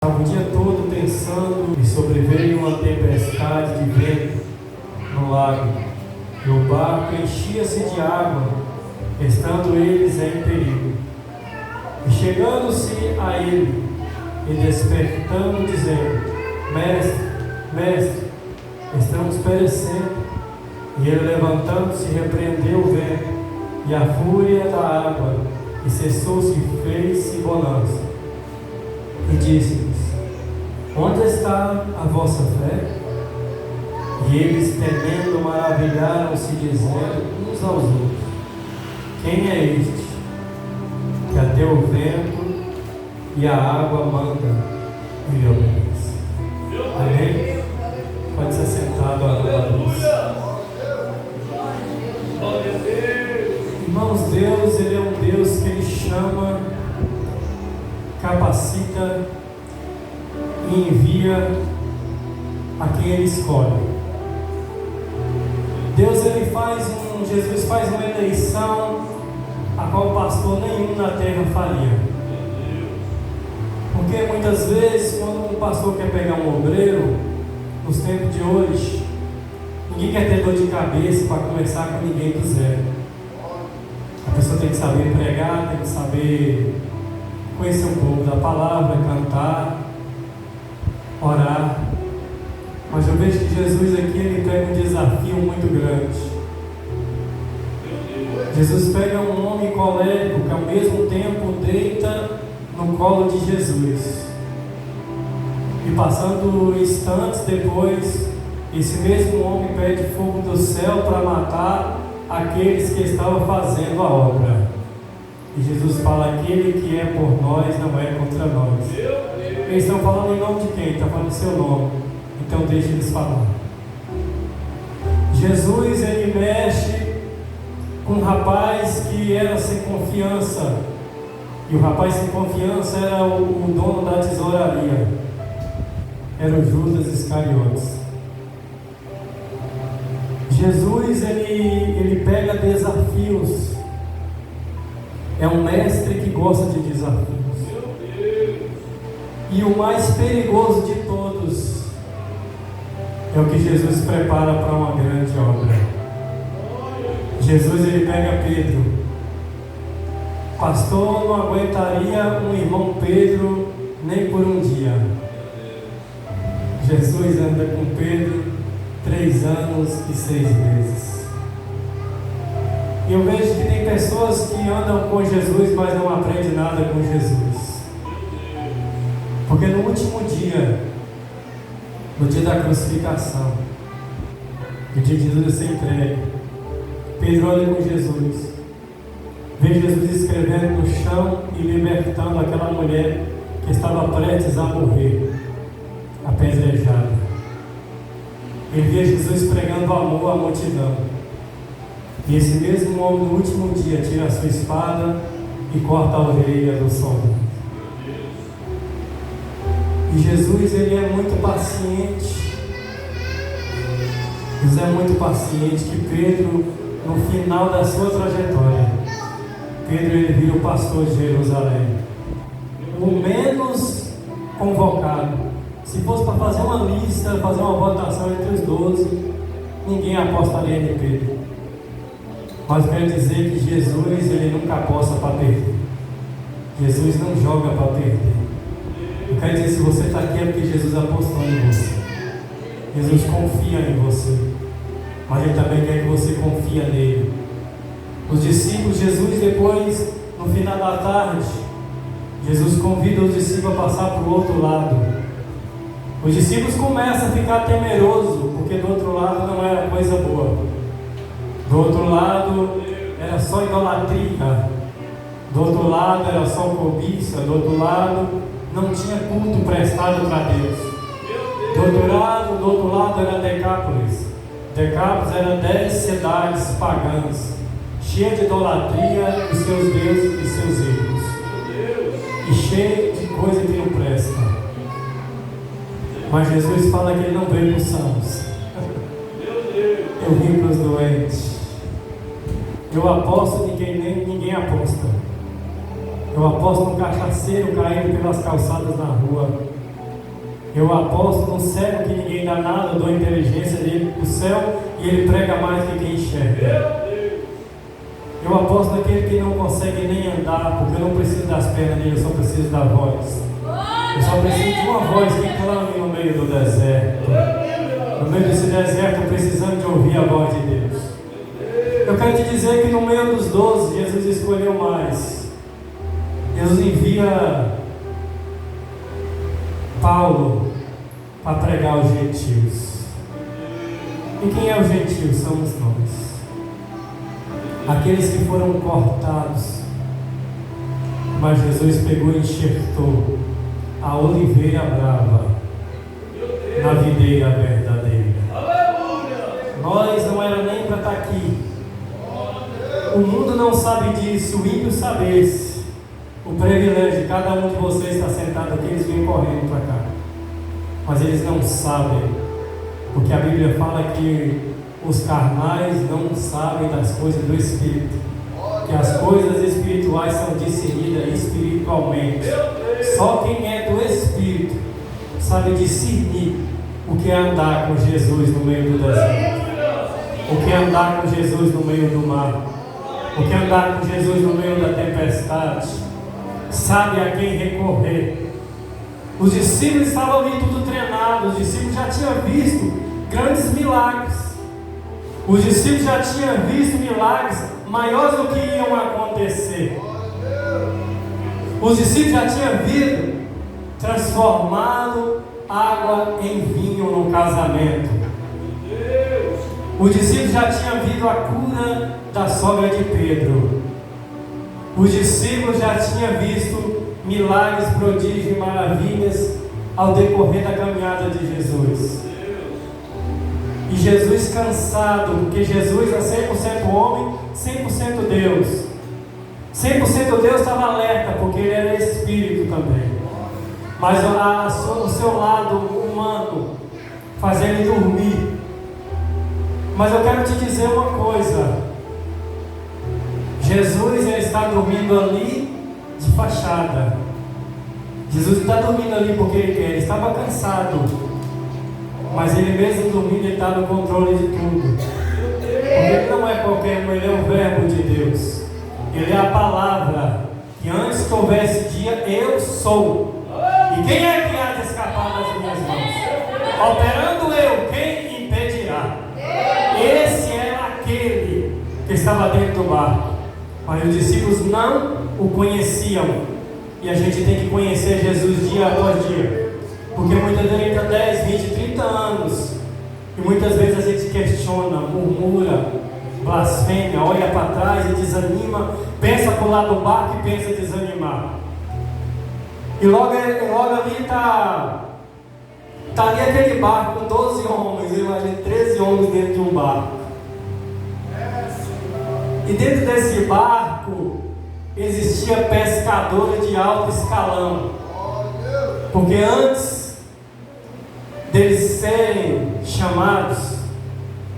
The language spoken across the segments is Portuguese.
O dia todo pensando e sobreveio uma tempestade de vento no lago, e o barco enchia-se de água, estando eles em perigo. E chegando-se a ele, e despertando, dizendo: Mestre, mestre, estamos perecendo. E ele, levantando-se, repreendeu o vento e a fúria da água, e cessou-se e fez-se bonança. E disse-lhes: Onde está a vossa fé? E eles, temendo, maravilharam-se, dizendo uns aos outros: Quem é este, que até o vento e a água manda e lhe obedece? Amém? Pode ser sentado à luz. Irmãos, Deus, Ele é um Deus que Ele chama, capacita e envia a quem Ele escolhe. Deus, Jesus faz uma eleição a qual pastor nenhum na terra faria. Porque muitas vezes, quando um pastor quer pegar um obreiro, nos tempos de hoje, ninguém quer ter dor de cabeça para começar com ninguém do zero. A pessoa tem que saber pregar, tem que saber conhecer um pouco da palavra, cantar, orar. Mas eu vejo que Jesus aqui, Ele pega um desafio muito grande. Jesus pega um homem colérico que ao mesmo tempo deita no colo de Jesus. E passando instantes depois, esse mesmo homem pede fogo do céu para matar aqueles que estavam fazendo a obra. E Jesus fala: aquele que é por nós não é contra nós. Eles estão falando em nome de quem? Está falando em seu nome. Então deixe eles falar. Jesus, Ele mexe com um rapaz que era sem confiança. E o rapaz sem confiança era o dono da tesouraria. Era o Judas Iscariotes. Jesus, ele pega desafios. É um mestre que gosta de desafios. E o mais perigoso de todos é o que Jesus prepara para uma grande obra. Jesus, ele pega Pedro. Pastor não aguentaria um irmão Pedro nem por um dia. Jesus anda com Pedro 3 anos e 6 meses. E eu vejo que tem pessoas que andam com Jesus, mas não aprendem nada com Jesus. Porque no último dia, no dia da crucificação, no dia de Jesus ser entregue, Pedro olha com Jesus, vê Jesus escrevendo no chão e libertando aquela mulher que estava prestes a morrer, apedrejada. Ele vê Jesus pregando amor à multidão. E esse mesmo homem, no último dia, tira a sua espada e corta a orelha do soldado. E Jesus, ele é muito paciente. Jesus é muito paciente, que Pedro, no final da sua trajetória, Pedro, ele vira o pastor de Jerusalém, o menos convocado. Se fosse para fazer uma lista, fazer uma votação entre os 12, ninguém apostaria em Pedro. Mas eu quero dizer que Jesus, ele nunca aposta para perder. Jesus não joga para perder. Eu quero dizer, se você está aqui é porque Jesus apostou em você. Jesus confia em você. Mas Ele também quer que você confie nele. Os discípulos, Jesus depois, no final da tarde, Jesus convida os discípulos a passar para o outro lado. Os discípulos começam a ficar temerosos, porque do outro lado não era coisa boa. Do outro lado era só idolatria. Do outro lado era só cobiça. Do outro lado não tinha culto prestado para Deus. Do outro lado era Decápolis. Decápolis era 10 cidades pagãs, cheias de idolatria dos seus deuses e seus ídolos, e cheia de coisa que não presta. Mas Jesus fala que Ele não veio para os sãos. Eu vim para os doentes. Eu aposto de quem ninguém aposta. Eu aposto no cachaceiro caindo pelas calçadas na rua. Eu aposto no cego que ninguém dá nada, eu dou inteligência dele para o céu e ele prega mais do que quem enxerga. Eu aposto naquele que não consegue nem andar, porque eu não preciso das pernas dele, eu só preciso da voz. Eu só preciso de uma voz que clame no meio do deserto. No meio desse deserto, precisando de ouvir a voz de Deus. Eu quero te dizer que no meio dos 12, Jesus escolheu mais. Jesus envia Paulo para pregar aos gentios. E quem é os gentios? Somos nós. Aqueles que foram cortados. Mas Jesus pegou e enxertou a oliveira brava na videira verdadeira. Nós não era nem para estar aqui. O mundo não sabe disso, o ímpio sabe esse. O privilégio de cada um de vocês estar sentado aqui, eles vêm correndo para cá. Mas eles não sabem, porque a Bíblia fala que os carnais não sabem das coisas do Espírito, que as coisas espirituais são discernidas espiritualmente. Só quem é do Espírito sabe discernir o que é andar com Jesus no meio do deserto, o que é andar com Jesus no meio do mar, o que é andar com Jesus no meio da tempestade. Sabe a quem recorrer. Os discípulos estavam ali tudo treinados, os discípulos já tinham visto grandes milagres. Os discípulos já tinham visto milagres maiores do que iam acontecer. Os discípulos já tinham visto transformado água em vinho no casamento. Os discípulos já tinham visto a cura da sogra de Pedro. Os discípulos já tinham visto milagres, prodígios e maravilhas ao decorrer da caminhada de Jesus. E Jesus cansado, porque Jesus é 100% homem, 100% Deus. 100% Deus estava alerta, porque ele era espírito também. Mas o seu lado humano fazia ele dormir. Mas eu quero te dizer uma coisa. Jesus ele está dormindo ali de fachada. Jesus está dormindo ali porque ele quer. Ele estava cansado. Mas ele mesmo dormindo, ele está no controle de tudo. Porque ele não é qualquer um, ele é o verbo de Deus. Ele é a palavra que antes que houvesse dia, eu sou. E quem é que há de escapar das minhas mãos? Operando eu, quem impedirá? Esse era aquele que estava dentro do barco. Mas os discípulos não o conheciam. E a gente tem que conhecer Jesus dia após dia. Porque muitas vezes entra 10, 20, 30 anos. E muitas vezes a gente questiona, murmura, blasfêmia, olha para trás e desanima. Pensa para o lado do barco e pensa em desanimar. E logo ali está ali aquele barco com 12 homens. Imagina 13 homens dentro de um barco. E dentro desse barco existia pescadores de alto escalão. Porque antes deles serem chamados,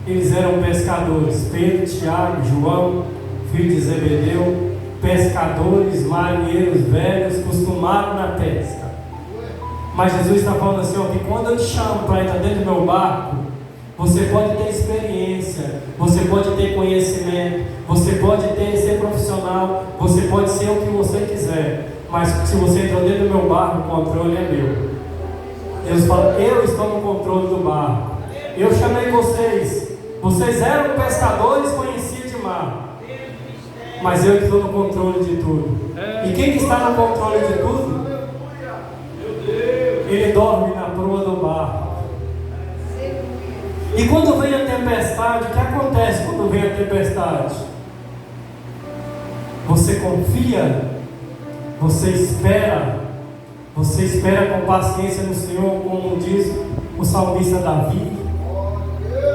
eles eram pescadores. Pedro, Tiago, João, filho de Zebedeu, pescadores, marinheiros velhos, costumados na pesca. Mas Jesus está falando assim, ó, que quando eu te chamo para entrar dentro do meu barco, você pode ter experiência, você pode ter conhecimento, você pode ser profissional, você pode ser o que você quiser, mas se você entrou dentro do meu barco, o controle é meu. Deus fala, eu estou no controle do barco. Eu chamei vocês eram pescadores, conheciam de mar, mas eu estou no controle de tudo. E quem está no controle de tudo? Ele dorme na proa do barco. E quando vem a tempestade, o que acontece quando vem a tempestade? Você confia, você espera com paciência no Senhor, como diz o salmista Davi.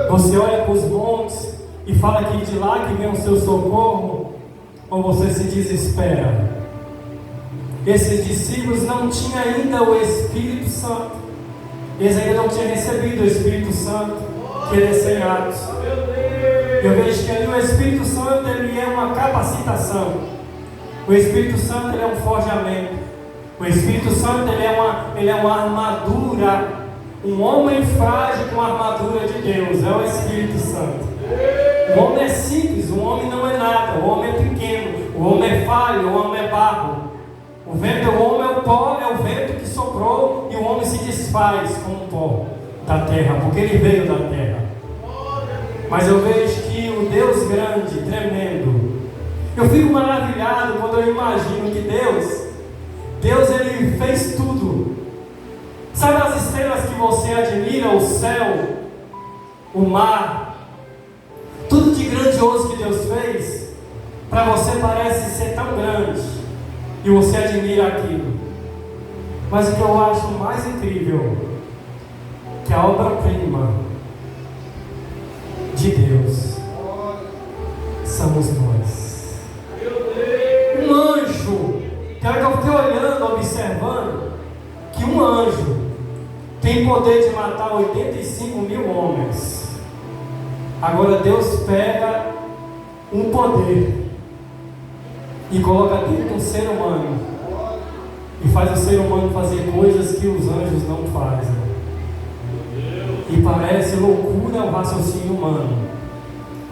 Você olha para os montes e fala que de lá que vem o seu socorro, ou você se desespera? Esses discípulos não tinham ainda o Espírito Santo. Eles ainda não tinham recebido o Espírito Santo que desceu em Atos. Eu vejo que ali o Espírito Santo ele é uma capacitação. O Espírito Santo ele é um forjamento. O Espírito Santo ele é uma armadura, um homem frágil com a armadura de Deus, é o Espírito Santo. O homem é simples, o homem não é nada, o homem é pequeno, o homem é falho, o homem é barro. O homem é o pó, é o vento que soprou e o homem se desfaz como o pó da terra, porque ele veio da terra. Mas eu vejo que o Deus grande, tremendo, eu fico maravilhado quando eu imagino que Deus ele fez tudo. Sabe as estrelas que você admira, o céu, o mar, tudo de grandioso que Deus fez, para você parece ser tão grande, e você admira aquilo. Mas o que eu acho mais incrível, que a obra-prima de Deus somos nós. Um anjo, que eu fiquei olhando, observando, que um anjo tem poder de matar 85 mil homens. Agora Deus pega um poder e coloca dentro de um ser humano e faz o ser humano fazer coisas que os anjos não fazem. E parece loucura o raciocínio humano,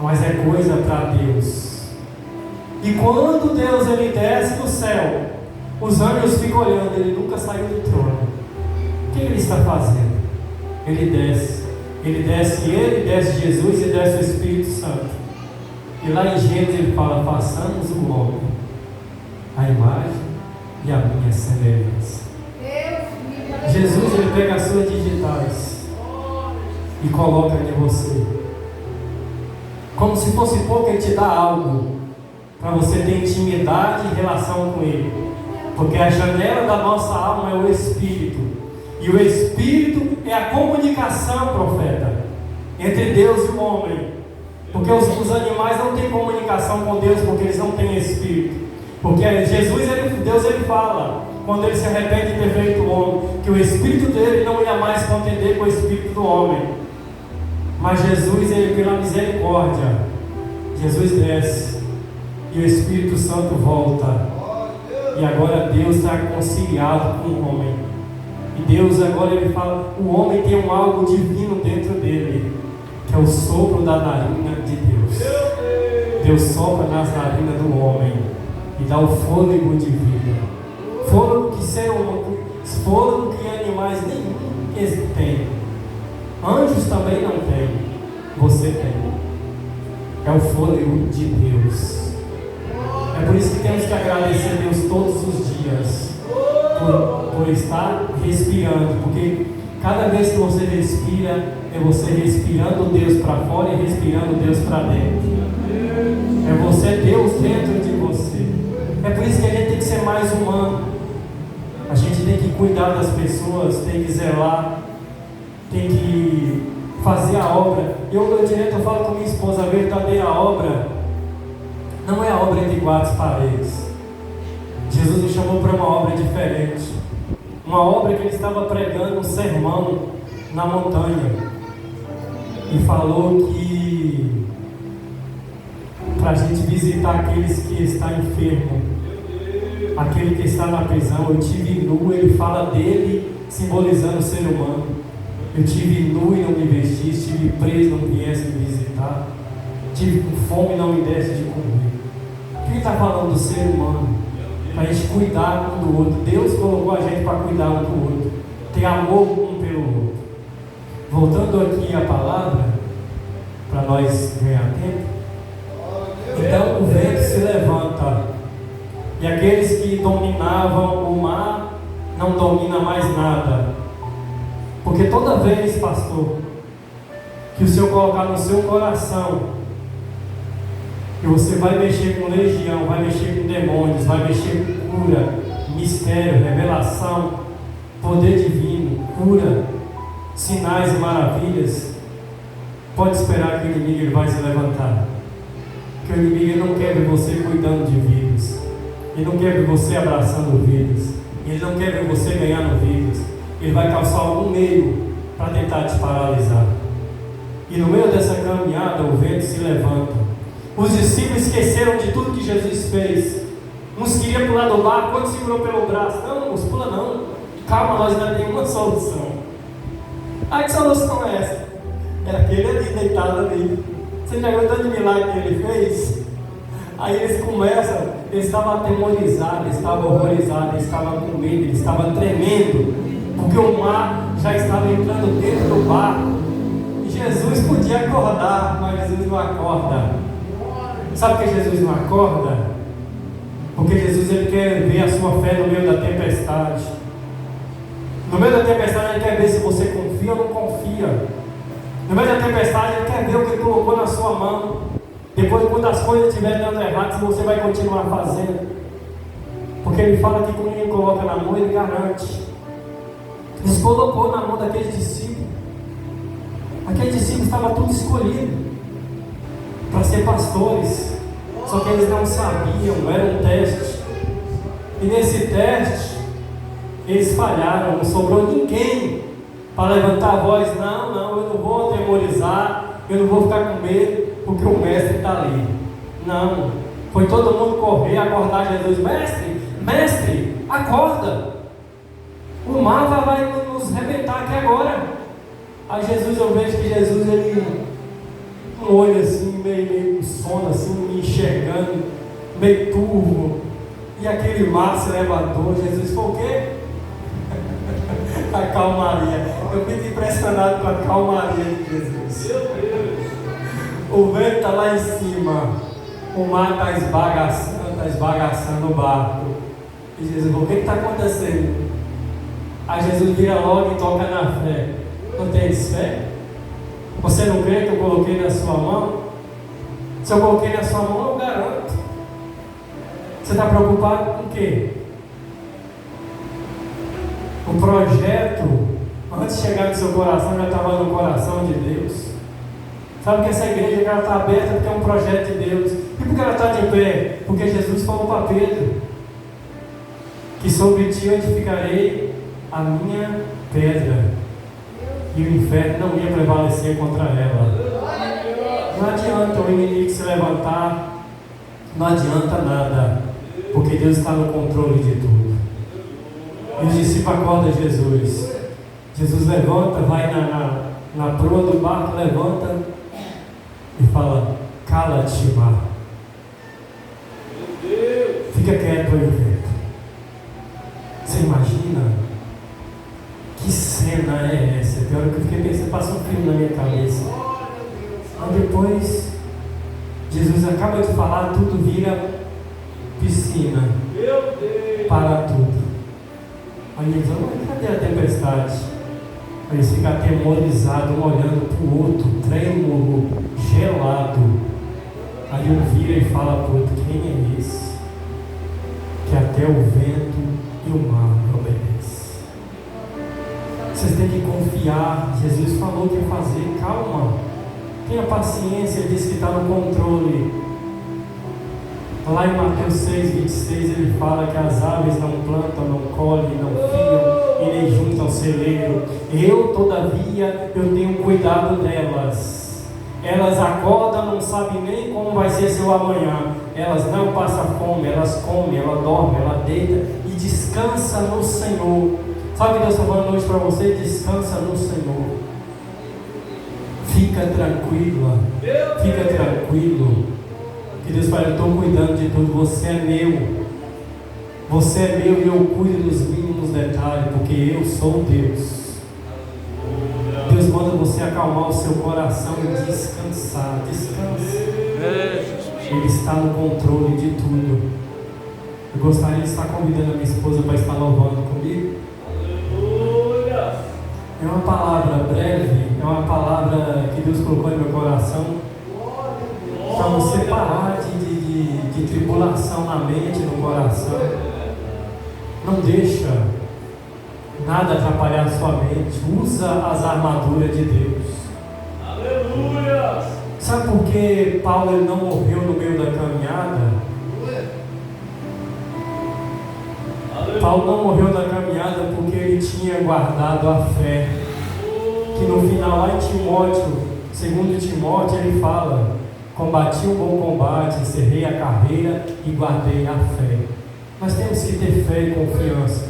mas é coisa para Deus. E quando Deus ele desce do céu, os anjos ficam olhando, ele nunca saiu do trono. O que ele está fazendo? Ele desce Jesus e desce o Espírito Santo. E lá em Gênesis ele fala: façamos o homem a imagem e a minha semelhança. Jesus ele pega as suas digitais e coloca em você, como se fosse pouco. Ele te dá algo para você ter intimidade e relação com ele, porque a janela da nossa alma é o Espírito, e o Espírito é a comunicação, profeta, entre Deus e o homem. Porque os animais não têm comunicação com Deus, porque eles não têm Espírito. Porque Deus ele fala, quando ele se arrepende de ter feito o homem, que o Espírito dele não ia mais contender com o Espírito do homem. Mas Jesus, ele, pela misericórdia, Jesus desce e o Espírito Santo volta, e agora Deus está conciliado com o homem. E Deus agora ele fala, o homem tem um algo divino dentro dele, que é o sopro da narina de Deus. Deus sopra nas narinas do homem e dá o fôlego de vida, fôlego que animais nenhum têm, anjos também não têm, você tem. É o fôlego de Deus. É por isso que temos que agradecer a Deus todos os dias por estar respirando, porque cada vez que você respira, é você respirando Deus para fora e respirando Deus para dentro. É você, Deus dentro de você. É por isso que a gente tem que ser mais humano. A gente tem que cuidar das pessoas, tem que zelar, tem que fazer a obra. Eu falo com minha esposa, a verdadeira obra não é a obra entre quatro paredes. Jesus me chamou para uma obra diferente. Uma obra que ele estava pregando um sermão na montanha. E falou que para a gente visitar aqueles que estão enfermos, aquele que está na prisão. Eu tive nu, ele fala dele simbolizando o ser humano. Eu tive nu e não me vesti, estive preso e não viesse me visitar, tive com fome e não me desse de comer. O que ele está falando do ser humano? Para a gente cuidar um do outro. Deus colocou a gente para cuidar um do outro, ter amor um pelo outro. Voltando aqui à palavra, para nós ganhar tempo. Então o vento se levanta, e aqueles que dominavam o mar não dominam mais nada. Porque toda vez, pastor, que o Senhor colocar no seu coração que você vai mexer com legião, vai mexer com demônios, vai mexer com cura, mistério, revelação, poder divino, cura, sinais e maravilhas, pode esperar que o inimigo ele vai se levantar. Que o inimigo ele não quer ver você cuidando de vidas, ele não quer ver você abraçando vidas, ele não quer ver você ganhando vidas. Ele vai calçar algum meio para tentar te paralisar. E no meio dessa caminhada o vento se levanta. Os discípulos esqueceram de tudo que Jesus fez. Uns queriam pular do barco, outros segurou pelo braço. Não, moço, pula Calma, nós ainda temos uma solução. Ah, que solução é essa? Era aquele ali, deitado ali. Você já viu tanto milagre que ele fez? Aí eles começam, eles estavam atemorizados, eles estavam horrorizados, eles estavam com medo, eles estavam tremendo, porque o mar já estava entrando dentro do barco. E Jesus podia acordar, mas Jesus não acorda. Sabe por que Jesus não acorda? Porque Jesus ele quer ver a sua fé no meio da tempestade. No meio da tempestade ele quer ver se você confia ou não confia. No meio da tempestade ele quer ver o que ele colocou na sua mão. Depois, quando as coisas estiverem dando errado, se você vai continuar fazendo. Porque ele fala que quando ele coloca na mão, ele garante. Ele colocou na mão daqueles discípulos. Aqueles discípulos estavam tudo escolhidos para ser pastores. Só que eles não sabiam, era um teste. E nesse teste, eles falharam, não sobrou ninguém para levantar a voz. Não, eu não vou atemorizar, eu não vou ficar com medo, porque o mestre está ali. Não, foi todo mundo correr, acordar Jesus. Mestre, acorda, o mar vai nos arrebentar aqui agora. Aí Jesus, eu vejo que Jesus, ele um olho assim, meio sono assim, me enxergando, meio turvo, e aquele mar se levantou. Jesus falou o quê? A calmaria. Eu fico impressionado com a calmaria de Jesus. Meu Deus. O vento está lá em cima, o mar está esbagaçando o barco. E Jesus falou: o que está acontecendo? Aí Jesus vira logo e toca na fé. Não tens fé? Você não crê que eu coloquei na sua mão? Se eu coloquei na sua mão, eu garanto. Você está preocupado com o quê? O projeto, antes de chegar no seu coração, já estava no coração de Deus. Sabe que essa igreja está aberta porque é um projeto de Deus. E por que ela está de pé? Porque Jesus falou para Pedro que sobre ti eu edificarei a minha pedra, e o inferno não ia prevalecer contra ela. Não adianta o inimigo se levantar, não adianta nada, porque Deus está no controle de tudo. E os discípulos acordam Jesus. Jesus levanta, vai na proa do barco, levanta e fala: cala-te, mar. Fica quieto aí, vento. Você imagina? Que cena é essa? Que hora que eu fiquei pensando, passa um filme na minha cabeça. Aí depois, Jesus acaba de falar, tudo vira piscina. Para tudo. Aí eles falam: cadê a tempestade? Aí eles ficam atemorizados, um olhando para o outro, trêmulo, gelado. Aí um vira e fala para o outro: quem é esse? Que até o vento e o mar me obedecem. Vocês têm que confiar. Jesus falou o que fazer. Calma, tenha paciência. Ele disse que está no controle. Lá em Mateus 6, 26, ele fala que as aves não plantam, não colhem, não fiam e nem juntam celeiro. Eu, todavia, eu tenho cuidado delas. Elas acordam, não sabem nem como vai ser seu amanhã. Elas não passam fome, elas comem, elas dormem, elas deitam e descansa no Senhor. Sabe o que Deus está falando hoje para você? Descansa no Senhor. Fica tranquila, fica tranquilo. Que Deus fala: eu estou cuidando de tudo, você é meu. Você é meu e eu cuido dos mínimos detalhes, porque eu sou Deus. Deus manda você acalmar o seu coração e descansar. Descanse. Ele está no controle de tudo. Eu gostaria de estar convidando a minha esposa para estar louvando comigo. É uma palavra breve, é uma palavra que Deus colocou no meu coração, para você parar de tribulação na mente, no coração. Não deixa nada atrapalhar a sua mente. Usa as armaduras de Deus. Aleluia! Sabe por que Paulo ele não morreu no meio da caminhada? Paulo não morreu na caminhada porque ele tinha guardado a fé. Que no final, lá em Timóteo, segundo Timóteo, ele fala: combati o bom combate, encerrei a carreira e guardei a fé. Nós temos que ter fé e confiança.